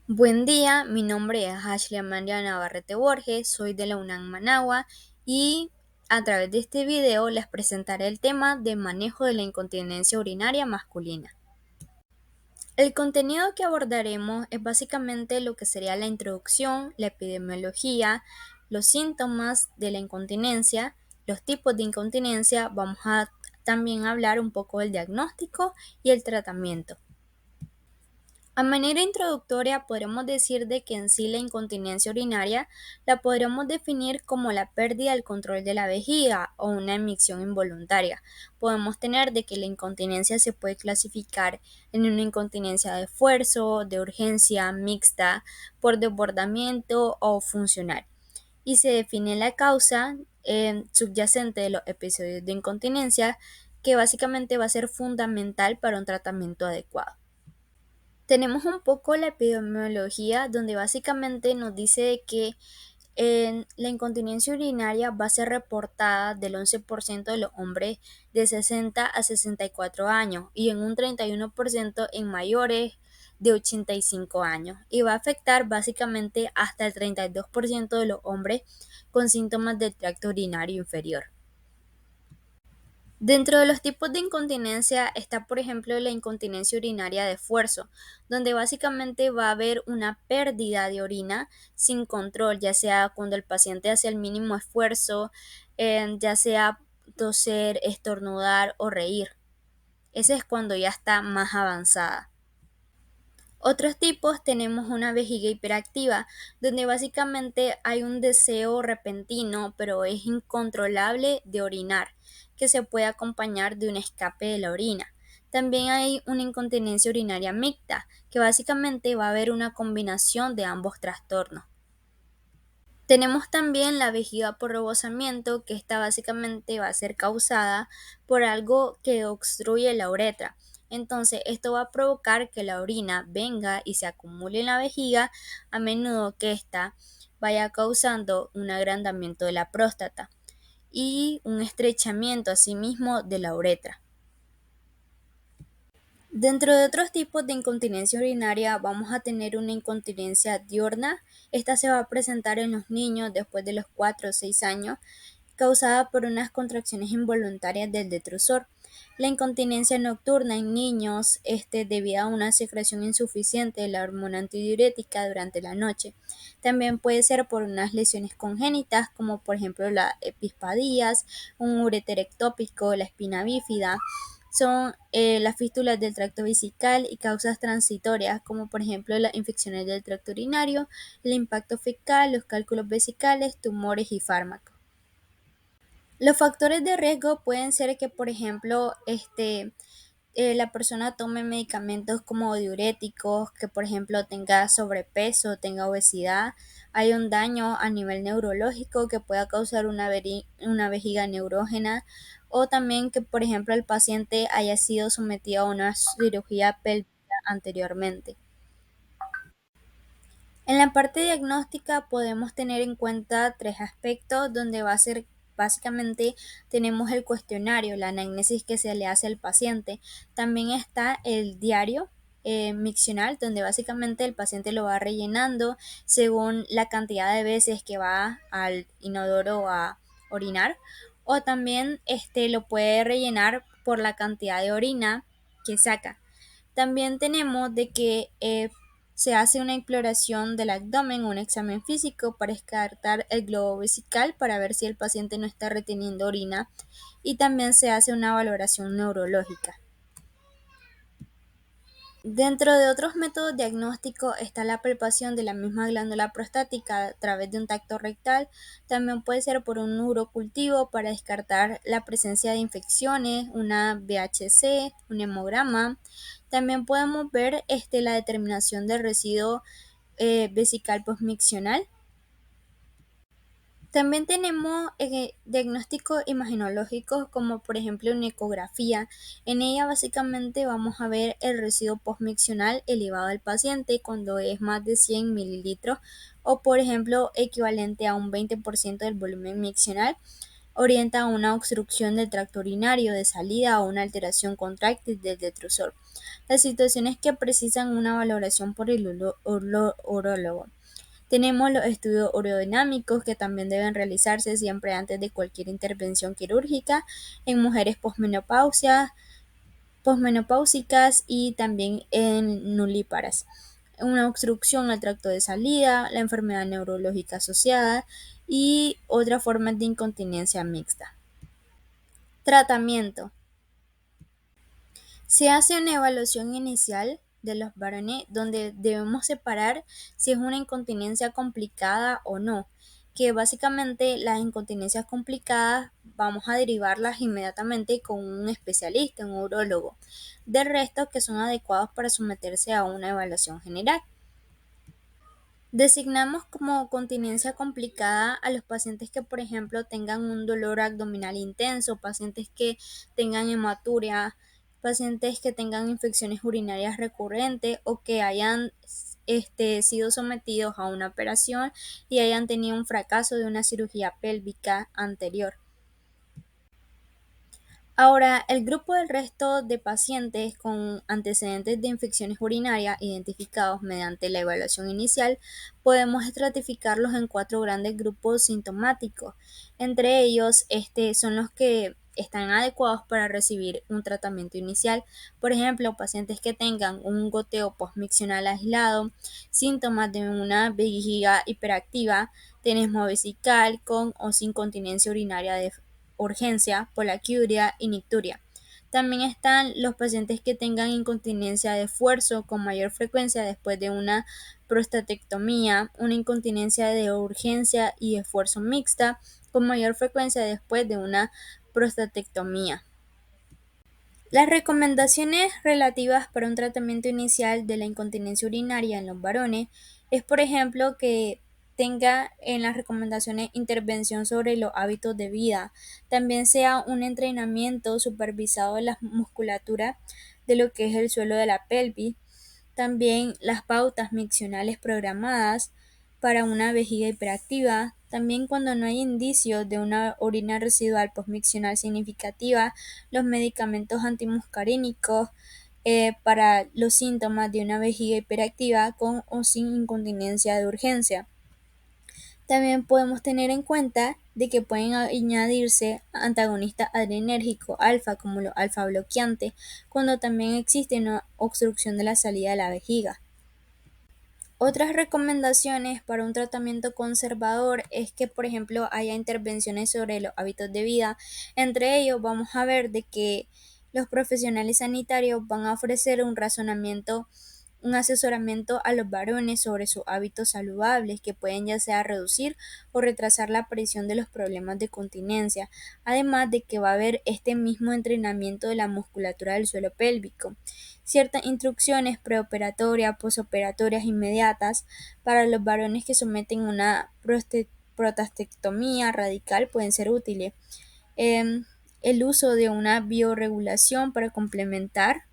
Buen día, mi nombre es Ashley Amandia Navarrete Borges, soy de la UNAM Managua y a través de este video les presentaré el tema de manejo de la incontinencia urinaria masculina. El contenido que abordaremos es básicamente lo que sería la introducción, la epidemiología, los síntomas de la incontinencia, los tipos de incontinencia, vamos a también hablar un poco del diagnóstico y el tratamiento. A manera introductoria, podremos decir de que en sí la incontinencia urinaria la podremos definir como la pérdida del control de la vejiga o una emisión involuntaria. Podemos tener de que la incontinencia se puede clasificar en una incontinencia de esfuerzo, de urgencia, mixta, por desbordamiento o funcional. Y se define la causa subyacente de los episodios de incontinencia, que básicamente va a ser fundamental para un tratamiento adecuado. Tenemos un poco la epidemiología, donde básicamente nos dice que la incontinencia urinaria va a ser reportada del 11% de los hombres de 60 a 64 años y en un 31% en mayores de 85 años, y va a afectar básicamente hasta el 32% de los hombres con síntomas del tracto urinario inferior. Dentro de los tipos de incontinencia está, por ejemplo, la incontinencia urinaria de esfuerzo, donde básicamente va a haber una pérdida de orina sin control, ya sea cuando el paciente hace el mínimo esfuerzo, ya sea toser, estornudar o reír. Ese es cuando ya está más avanzada. Otros tipos tenemos una vejiga hiperactiva, donde básicamente hay un deseo repentino, pero es incontrolable de orinar, que se puede acompañar de un escape de la orina. También hay una incontinencia urinaria mixta, que básicamente va a haber una combinación de ambos trastornos. Tenemos también la vejiga por rebosamiento, que esta básicamente va a ser causada por algo que obstruye la uretra. Entonces, esto va a provocar que la orina venga y se acumule en la vejiga, a menudo que ésta vaya causando un agrandamiento de la próstata y un estrechamiento asimismo de la uretra. Dentro de otros tipos de incontinencia urinaria vamos a tener una incontinencia diurna. Esta se va a presentar en los niños después de los 4 o 6 años, causada por unas contracciones involuntarias del detrusor. La incontinencia nocturna en niños debido a una secreción insuficiente de la hormona antidiurética durante la noche. También puede ser por unas lesiones congénitas, como por ejemplo la epispadías, un ureter ectópico, la espina bífida. Son las fístulas del tracto vesical y causas transitorias, como por ejemplo las infecciones del tracto urinario, el impacto fecal, los cálculos vesicales, tumores y fármacos. Los factores de riesgo pueden ser que, por ejemplo, la persona tome medicamentos como diuréticos, que por ejemplo tenga sobrepeso, tenga obesidad, hay un daño a nivel neurológico que pueda causar una vejiga neurógena, o también que por ejemplo el paciente haya sido sometido a una cirugía pélvica anteriormente. En la parte diagnóstica podemos tener en cuenta tres aspectos, donde va a ser básicamente tenemos el cuestionario, la anamnesis que se le hace al paciente. También está el diario miccional, donde básicamente el paciente lo va rellenando según la cantidad de veces que va al inodoro a orinar, o también lo puede rellenar por la cantidad de orina que saca. También tenemos de que se hace una exploración del abdomen, un examen físico para descartar el globo vesical para ver si el paciente no está reteniendo orina, y también se hace una valoración neurológica. Dentro de otros métodos diagnósticos está la palpación de la misma glándula prostática a través de un tacto rectal. También puede ser por un urocultivo para descartar la presencia de infecciones, una VHC, un hemograma. También podemos ver la determinación del residuo vesical posmiccional. También tenemos diagnósticos imagenológicos, como por ejemplo una ecografía. En ella básicamente vamos a ver el residuo postmiccional elevado del paciente cuando es más de 100 mililitros, o por ejemplo equivalente a un 20% del volumen miccional, orienta a una obstrucción del tracto urinario de salida o una alteración contráctil del detrusor. Las situaciones que precisan una valoración por el urólogo. Tenemos los estudios urodinámicos que también deben realizarse siempre antes de cualquier intervención quirúrgica en mujeres posmenopáusicas y también en nulíparas. Una obstrucción al tracto de salida, la enfermedad neurológica asociada y otras formas de incontinencia mixta. Tratamiento. Se hace una evaluación inicial de los varones donde debemos separar si es una incontinencia complicada o no, que básicamente las incontinencias complicadas vamos a derivarlas inmediatamente con un especialista, un urólogo, de resto que son adecuados para someterse a una evaluación general. Designamos como continencia complicada a los pacientes que, por ejemplo, tengan un dolor abdominal intenso, pacientes que tengan hematuria, pacientes que tengan infecciones urinarias recurrentes o que hayan sido sometidos a una operación y hayan tenido un fracaso de una cirugía pélvica anterior. Ahora, el grupo del resto de pacientes con antecedentes de infecciones urinarias identificados mediante la evaluación inicial, podemos estratificarlos en 4 grandes grupos sintomáticos. Entre ellos, son los que están adecuados para recibir un tratamiento inicial. Por ejemplo, pacientes que tengan un goteo postmiccional aislado, síntomas de una vejiga hiperactiva, tenesmo vesical con o sin continencia urinaria de urgencia, poliaquiuria y nicturia. También están los pacientes que tengan incontinencia de esfuerzo con mayor frecuencia después de una prostatectomía, una incontinencia de urgencia y esfuerzo mixta con mayor frecuencia después de una prostatectomía. Las recomendaciones relativas para un tratamiento inicial de la incontinencia urinaria en los varones es, por ejemplo, que tenga en las recomendaciones intervención sobre los hábitos de vida, también sea un entrenamiento supervisado de la musculatura de lo que es el suelo de la pelvis, también las pautas miccionales programadas para una vejiga hiperactiva, también cuando no hay indicios de una orina residual postmiccional significativa, los medicamentos antimuscarínicos para los síntomas de una vejiga hiperactiva con o sin incontinencia de urgencia. También podemos tener en cuenta de que pueden añadirse antagonistas adrenérgicos alfa como los alfa bloqueantes cuando también existe una obstrucción de la salida de la vejiga. Otras recomendaciones para un tratamiento conservador es que, por ejemplo, haya intervenciones sobre los hábitos de vida. Entre ellos vamos a ver de que los profesionales sanitarios van a ofrecer un asesoramiento a los varones sobre sus hábitos saludables que pueden ya sea reducir o retrasar la aparición de los problemas de continencia, además de que va a haber este mismo entrenamiento de la musculatura del suelo pélvico, ciertas instrucciones preoperatorias, posoperatorias inmediatas para los varones que someten una prostatectomía radical pueden ser útiles. El uso de una bioregulación para complementar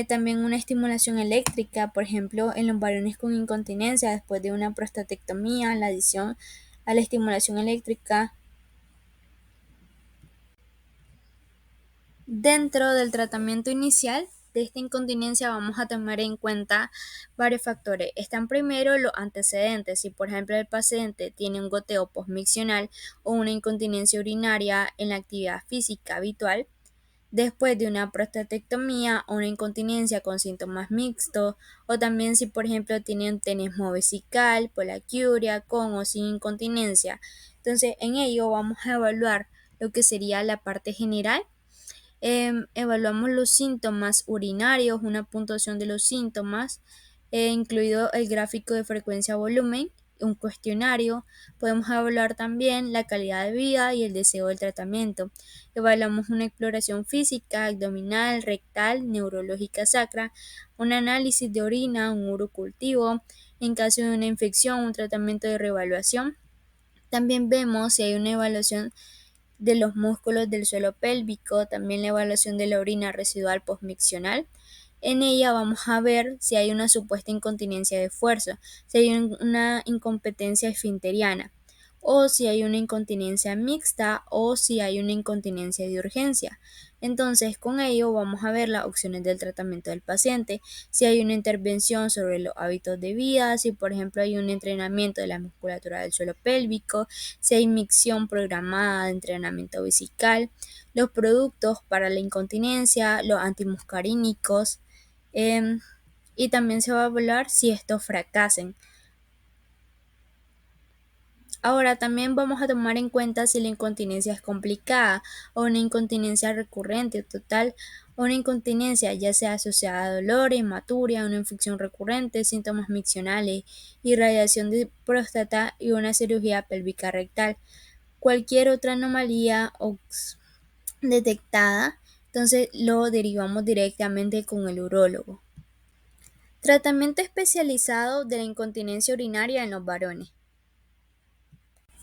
también una estimulación eléctrica, por ejemplo, en los varones con incontinencia después de una prostatectomía, la adición a la estimulación eléctrica. Dentro del tratamiento inicial de esta incontinencia vamos a tomar en cuenta varios factores. Están primero los antecedentes. Si por ejemplo el paciente tiene un goteo postmiccional o una incontinencia urinaria en la actividad física habitual, después de una prostatectomía o una incontinencia con síntomas mixtos, o también si por ejemplo tiene un tenesmo vesical, poliaquiuria, con o sin incontinencia. Entonces en ello vamos a evaluar lo que sería la parte general. Evaluamos los síntomas urinarios, una puntuación de los síntomas, incluido el gráfico de frecuencia-volumen, un cuestionario. Podemos evaluar también la calidad de vida y el deseo del tratamiento. Evaluamos una exploración física, abdominal, rectal, neurológica sacra, un análisis de orina, un urocultivo, en caso de una infección, un tratamiento de reevaluación. También vemos si hay una evaluación de los músculos del suelo pélvico, también la evaluación de la orina residual postmiccional. En ella vamos a ver si hay una supuesta incontinencia de esfuerzo, si hay una incompetencia esfinteriana. o si hay una incontinencia mixta o si hay una incontinencia de urgencia. Entonces, con ello vamos a ver las opciones del tratamiento del paciente, si hay una intervención sobre los hábitos de vida, si por ejemplo hay un entrenamiento de la musculatura del suelo pélvico, si hay micción programada de entrenamiento vesical, los productos para la incontinencia, los antimuscarínicos, y también se va a evaluar si estos fracasen. Ahora también vamos a tomar en cuenta si la incontinencia es complicada o una incontinencia recurrente o total, o una incontinencia ya sea asociada a dolor, hematuria, una infección recurrente, síntomas miccionales, irradiación de próstata y una cirugía pélvica rectal. Cualquier otra anomalía detectada, entonces lo derivamos directamente con el urólogo. Tratamiento especializado de la incontinencia urinaria en los varones.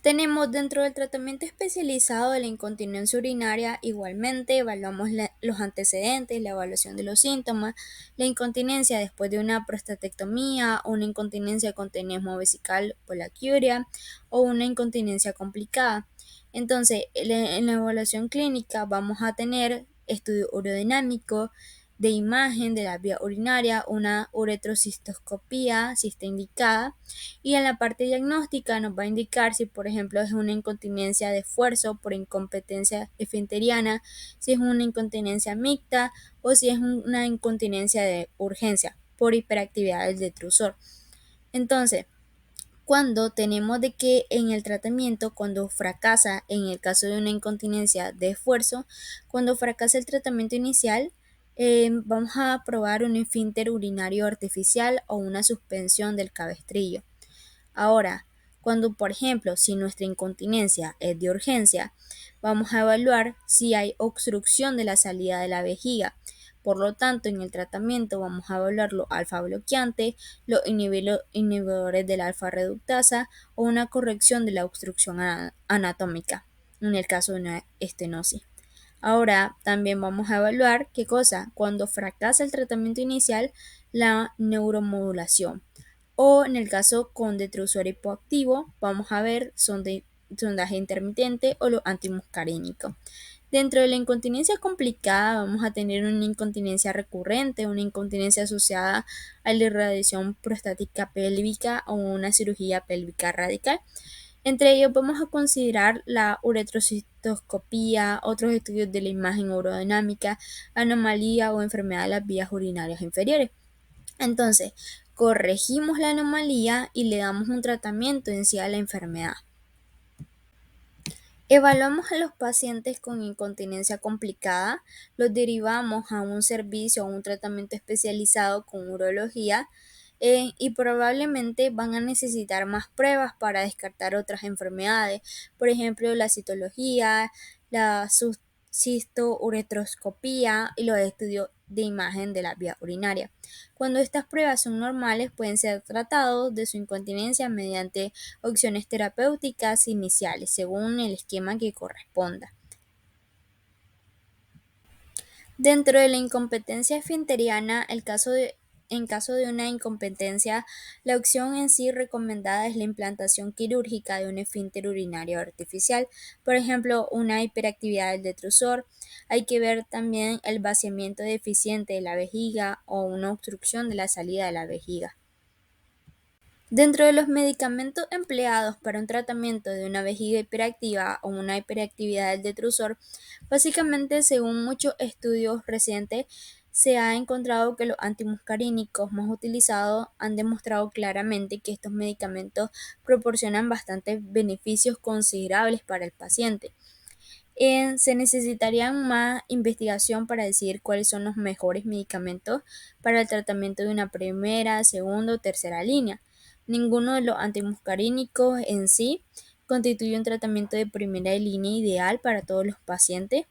Tenemos dentro del tratamiento especializado de la incontinencia urinaria, igualmente evaluamos los antecedentes, la evaluación de los síntomas, la incontinencia después de una prostatectomía, una incontinencia con tenesmo vesical poliaquiuria o una incontinencia complicada. Entonces, en la evaluación clínica vamos a tener estudio urodinámico, de imagen de la vía urinaria, una uretrocistoscopía si está indicada, y en la parte diagnóstica nos va a indicar si por ejemplo es una incontinencia de esfuerzo por incompetencia esfinteriana, si es una incontinencia mixta o si es una incontinencia de urgencia por hiperactividad del detrusor. Entonces, cuando tenemos de que en el tratamiento, cuando fracasa en el caso de una incontinencia de esfuerzo, cuando fracasa el tratamiento inicial, vamos a probar un esfínter urinario artificial o una suspensión del cabestrillo. Ahora, cuando por ejemplo, si nuestra incontinencia es de urgencia, vamos a evaluar si hay obstrucción de la salida de la vejiga. Por lo tanto, en el tratamiento vamos a evaluar los alfa bloqueantes, los inhibidores de la alfa reductasa o una corrección de la obstrucción anatómica, en el caso de una estenosis. Ahora también vamos a evaluar qué cosa, cuando fracasa el tratamiento inicial, la neuromodulación. O en el caso con detrusor hipoactivo, vamos a ver sondaje intermitente o los antimuscarínicos. Dentro de la incontinencia complicada vamos a tener una incontinencia recurrente, una incontinencia asociada a la irradiación prostática pélvica o una cirugía pélvica radical. Entre ellos vamos a considerar la uretrocistoscopía, otros estudios de la imagen urodinámica, anomalía o enfermedad de las vías urinarias inferiores. Entonces, corregimos la anomalía y le damos un tratamiento en sí a la enfermedad. Evaluamos a los pacientes con incontinencia complicada, los derivamos a un servicio o un tratamiento especializado con urología, y probablemente van a necesitar más pruebas para descartar otras enfermedades, por ejemplo la citología, la cistouretroscopía y los estudios de imagen de la vía urinaria. Cuando estas pruebas son normales, pueden ser tratados de su incontinencia mediante opciones terapéuticas iniciales, según el esquema que corresponda. Dentro de la incompetencia esfinteriana, en caso de una incompetencia, la opción en sí recomendada es la implantación quirúrgica de un esfínter urinario artificial, por ejemplo, una hiperactividad del detrusor. Hay que ver también el vaciamiento deficiente de la vejiga o una obstrucción de la salida de la vejiga. Dentro de los medicamentos empleados para un tratamiento de una vejiga hiperactiva o una hiperactividad del detrusor, básicamente según muchos estudios recientes, se ha encontrado que los antimuscarínicos más utilizados han demostrado claramente que estos medicamentos proporcionan bastantes beneficios considerables para el paciente. Se necesitarían más investigación para decidir cuáles son los mejores medicamentos para el tratamiento de una primera, segunda o tercera línea. Ninguno de los antimuscarínicos en sí constituye un tratamiento de primera línea ideal para todos los pacientes.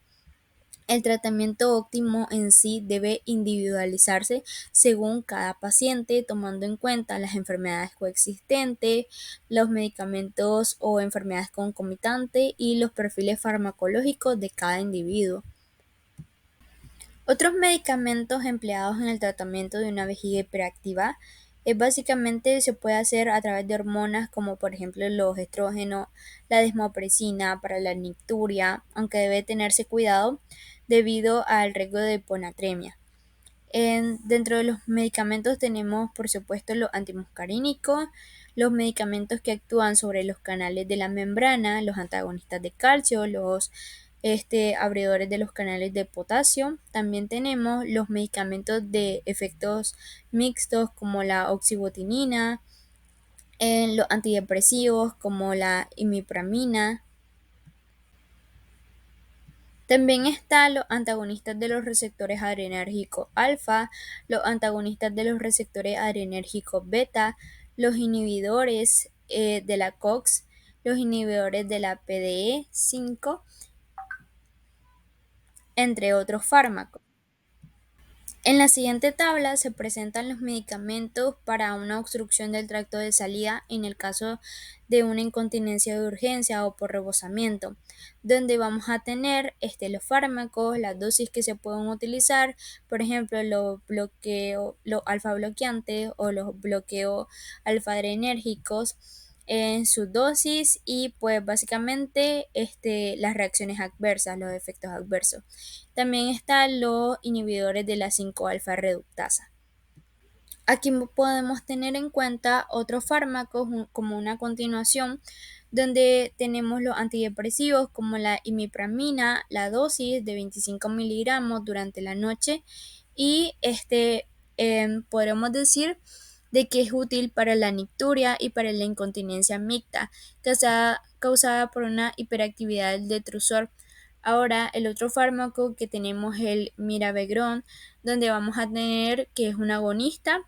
El tratamiento óptimo en sí debe individualizarse según cada paciente, tomando en cuenta las enfermedades coexistentes, los medicamentos o enfermedades concomitantes y los perfiles farmacológicos de cada individuo. Otros medicamentos empleados en el tratamiento de una vejiga hiperactiva Básicamente se puede hacer a través de hormonas como por ejemplo los estrógenos, la desmopresina para la nicturia, aunque debe tenerse cuidado debido al riesgo de hiponatremia. Dentro de los medicamentos tenemos, por supuesto, los antimuscarínicos, los medicamentos que actúan sobre los canales de la membrana, los antagonistas de calcio, los abridores de los canales de potasio. También tenemos los medicamentos de efectos mixtos como la oxibutinina, los antidepresivos como la imipramina. También están los antagonistas de los receptores adrenérgicos alfa, los antagonistas de los receptores adrenérgicos beta, los inhibidores de la COX, los inhibidores de la PDE5, entre otros fármacos. En la siguiente tabla se presentan los medicamentos para una obstrucción del tracto de salida en el caso de una incontinencia de urgencia o por rebosamiento, donde vamos a tener los fármacos, las dosis que se pueden utilizar, por ejemplo, los alfa bloqueantes o los bloqueos alfa adrenérgicos en su dosis y pues básicamente las reacciones adversas, los efectos adversos. También están los inhibidores de la 5-alfa reductasa. Aquí podemos tener en cuenta otros fármacos como una continuación donde tenemos los antidepresivos como la imipramina, la dosis de 25 miligramos durante la noche y podremos decir de que es útil para la nicturia y para la incontinencia mixta causada por una hiperactividad del detrusor. Ahora, el otro fármaco que tenemos es el miravigrón, donde vamos a tener que es un agonista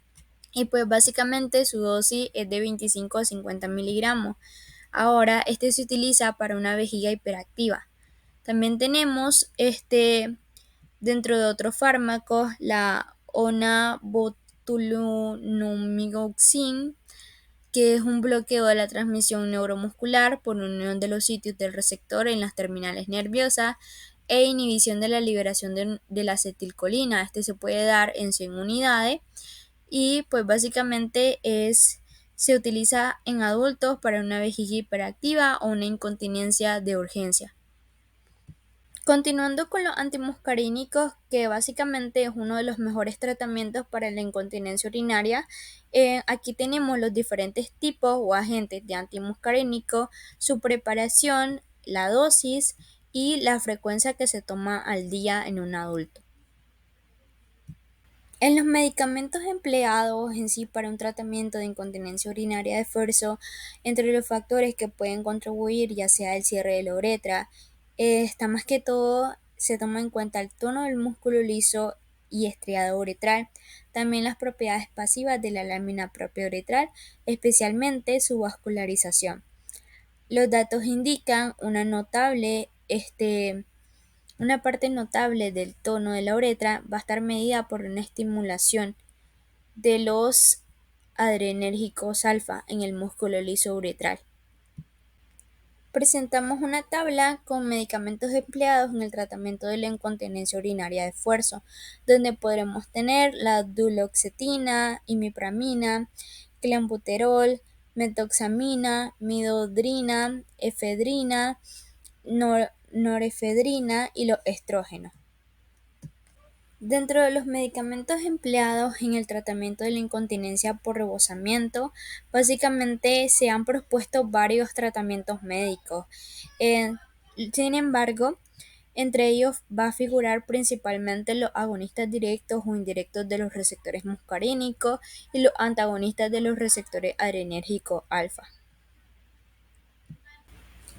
y pues básicamente su dosis es de 25 a 50 miligramos. Ahora, este se utiliza para una vejiga hiperactiva. También tenemos dentro de otros fármacos la onabotulonumioxin, que es un bloqueo de la transmisión neuromuscular por unión de los sitios del receptor en las terminales nerviosas e inhibición de la liberación de la acetilcolina. Este se puede dar en 100 unidades y pues básicamente se utiliza en adultos para una vejiga hiperactiva o una incontinencia de urgencia. Continuando con los antimuscarínicos, que básicamente es uno de los mejores tratamientos para la incontinencia urinaria, aquí tenemos los diferentes tipos o agentes de antimuscarínico, su preparación, la dosis y la frecuencia que se toma al día en un adulto. En los medicamentos empleados en sí para un tratamiento de incontinencia urinaria de esfuerzo, entre los factores que pueden contribuir ya sea el cierre de la uretra, está más que todo se toma en cuenta el tono del músculo liso y estriado uretral, también las propiedades pasivas de la lámina propia uretral, especialmente su vascularización. Los datos indican una parte notable del tono de la uretra va a estar medida por una estimulación de los adrenérgicos alfa en el músculo liso uretral. Presentamos una tabla con medicamentos empleados en el tratamiento de la incontinencia urinaria de esfuerzo, donde podremos tener la duloxetina, imipramina, clenbuterol, methoxamina, midodrina, efedrina, norefedrina y los estrógenos. Dentro de los medicamentos empleados en el tratamiento de la incontinencia por rebosamiento, básicamente se han propuesto varios tratamientos médicos. Sin embargo, entre ellos va a figurar principalmente los agonistas directos o indirectos de los receptores muscarínicos y los antagonistas de los receptores adrenérgicos alfa.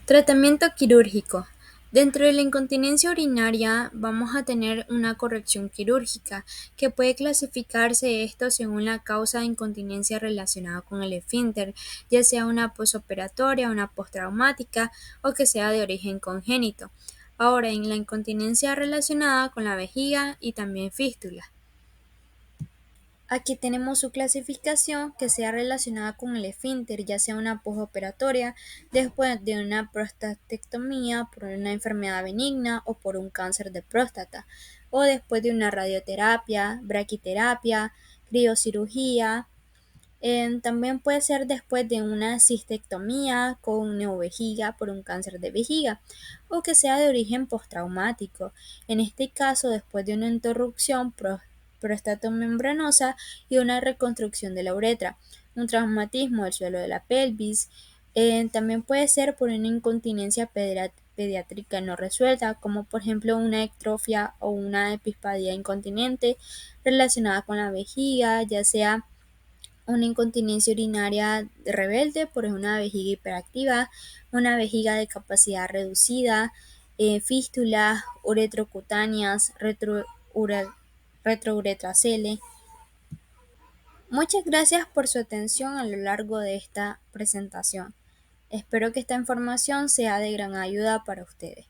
Tratamiento quirúrgico. Dentro de la incontinencia urinaria vamos a tener una corrección quirúrgica que puede clasificarse esto según la causa de incontinencia relacionada con el esfínter, ya sea una posoperatoria, una postraumática o que sea de origen congénito. Ahora, en la incontinencia relacionada con la vejiga y también fístula. Aquí tenemos su clasificación que sea relacionada con el esfínter, ya sea una postoperatoria, después de una prostatectomía por una enfermedad benigna o por un cáncer de próstata, o después de una radioterapia, braquiterapia, criocirugía, También puede ser después de una cistectomía con neovejiga por un cáncer de vejiga o que sea de origen postraumático. En este caso, después de una interrupción prostatomembranosa y una reconstrucción de la uretra, un traumatismo del suelo de la pelvis. También puede ser por una incontinencia pediátrica no resuelta, como por ejemplo una ectrofia o una epispadía incontinente relacionada con la vejiga, ya sea una incontinencia urinaria rebelde por una vejiga hiperactiva, una vejiga de capacidad reducida, fístulas uretrocutáneas, retrouretracele. Muchas gracias por su atención a lo largo de esta presentación. Espero que esta información sea de gran ayuda para ustedes.